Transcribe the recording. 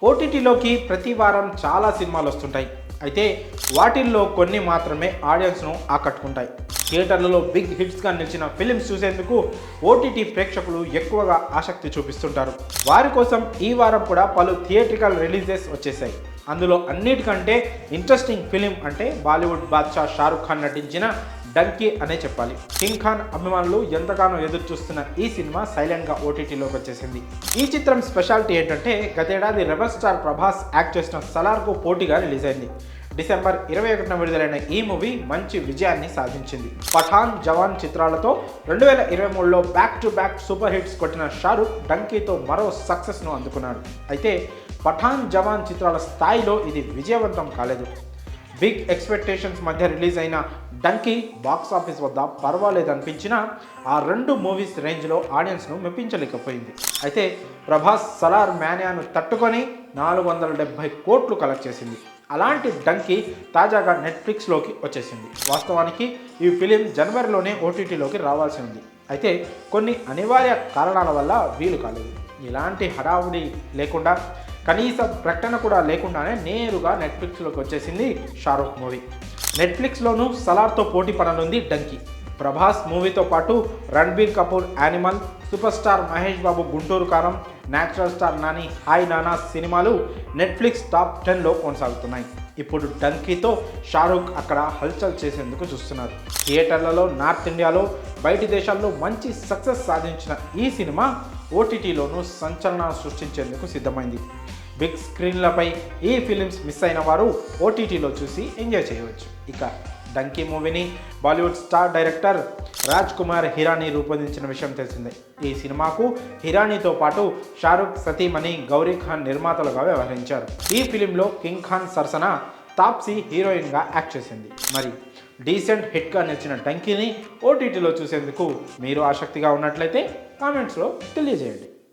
ఓటీటీలోకి ప్రతి వారం చాలా సినిమాలు వస్తుంటాయి. అయితే వాటిల్లో కొన్ని మాత్రమే ఆడియన్స్ను ఆకట్టుకుంటాయి. థియేటర్లలో బిగ్ హిట్స్గా నిలిచిన ఫిలిమ్స్ చూసేందుకు ఓటీటీ ప్రేక్షకులు ఎక్కువగా ఆసక్తి చూపిస్తుంటారు. వారి కోసం ఈ వారం కూడా పలు థియేట్రికల్ రిలీజెస్ వచ్చేసాయి. అందులో అన్నిటికంటే ఇంట్రెస్టింగ్ ఫిలిం అంటే బాలీవుడ్ బాద్షా షారుఖ్ ఖాన్ నటించిన డంకీ అనే చెప్పాలి. కింగ్ ఖాన్ అభిమానులు ఎంతగానో ఎదురు చూస్తున్న ఈ సినిమా సైలెంట్గా ఓటీటీలోకి వచ్చేసింది. ఈ చిత్రం స్పెషాలిటీ ఏంటంటే గతేడాది రెబల్ స్టార్ ప్రభాస్ యాక్ట్ చేసిన సలార్కు పోటీగా రిలీజ్ అయింది. డిసెంబర్ 21న విడుదలైన ఈ మూవీ మంచి విజయాన్ని సాధించింది. పఠాన్, జవాన్ చిత్రాలతో 2023లో back to back super hits కొట్టిన షారుఖ్ డంకీతో మరో సక్సెస్ను అందుకున్నాడు. అయితే పఠాన్, జవాన్ చిత్రాల స్థాయిలో ఇది విజయవంతం కాలేదు. బిగ్ ఎక్స్పెక్టేషన్స్ మధ్య రిలీజ్ అయిన డంకీ బాక్సాఫీస్ వద్ద పర్వాలేదు అనిపించినా ఆ రెండు మూవీస్ రేంజ్లో ఆడియన్స్ను మెప్పించలేకపోయింది. అయితే ప్రభాస్ సలార్ మేనియాను తట్టుకొని 470 కోట్లు కలెక్ట్ చేసింది. అలాంటి డంకీ తాజాగా నెట్ఫ్లిక్స్లోకి వచ్చేసింది. వాస్తవానికి ఈ ఫిలిం జనవరిలోనే ఓటీటీలోకి రావాల్సి ఉంది. అయితే కొన్ని అనివార్య కారణాల వల్ల వీలు కాలేదు. ఇలాంటి హడావుడి లేకుండా, కనీస ప్రకటన కూడా లేకుండానే నేరుగా నెట్ఫ్లిక్స్లోకి వచ్చేసింది షారుఖ్ మూవీ. నెట్ఫ్లిక్స్లోనూ సలార్తో పోటీ పడనుంది డంకీ. ప్రభాస్ మూవీతో పాటు Ranbir Kapoor Animal, super star Mahesh Babu Guntur Kaaram, natural star Nani hi నానా సినిమాలు నెట్ఫ్లిక్స్ టాప్ 10లో కొనసాగుతున్నాయి. ఇప్పుడు డంకీతో షారుఖ్ అక్కడ హల్చల్ చేసేందుకు చూస్తున్నారు. థియేటర్లలో నార్త్ ఇండియాలో, బయటి దేశాల్లో మంచి సక్సెస్ సాధించిన ఈ సినిమా ఓటీటీలోనూ సంచలనం సృష్టించేందుకు సిద్ధమైంది. బిగ్ స్క్రీన్లపై ఈ ఫిలిమ్స్ మిస్ అయిన వారు ఓటీటీలో చూసి ఎంజాయ్ చేయవచ్చు. ఇక డంకీ మూవీని బాలీవుడ్ స్టార్ డైరెక్టర్ రాజ్ కుమార్ హిరానీ రూపొందించిన విషయం తెలిసిందే. ఈ సినిమాకు హిరానీతో పాటు షారుఖ్ సతీమణి గౌరీ ఖాన్ నిర్మాతలుగా వ్యవహరించారు. ఈ ఫిలింలో కింగ్ ఖాన్ సరసన తాప్సీ హీరోయిన్గా యాక్ట్ చేసింది. మరి డీసెంట్ హిట్గా నిలిచిన డంకీని ఓటీటీలో చూసేందుకు మీరు ఆసక్తిగా ఉన్నట్లయితే కామెంట్స్లో తెలియజేయండి.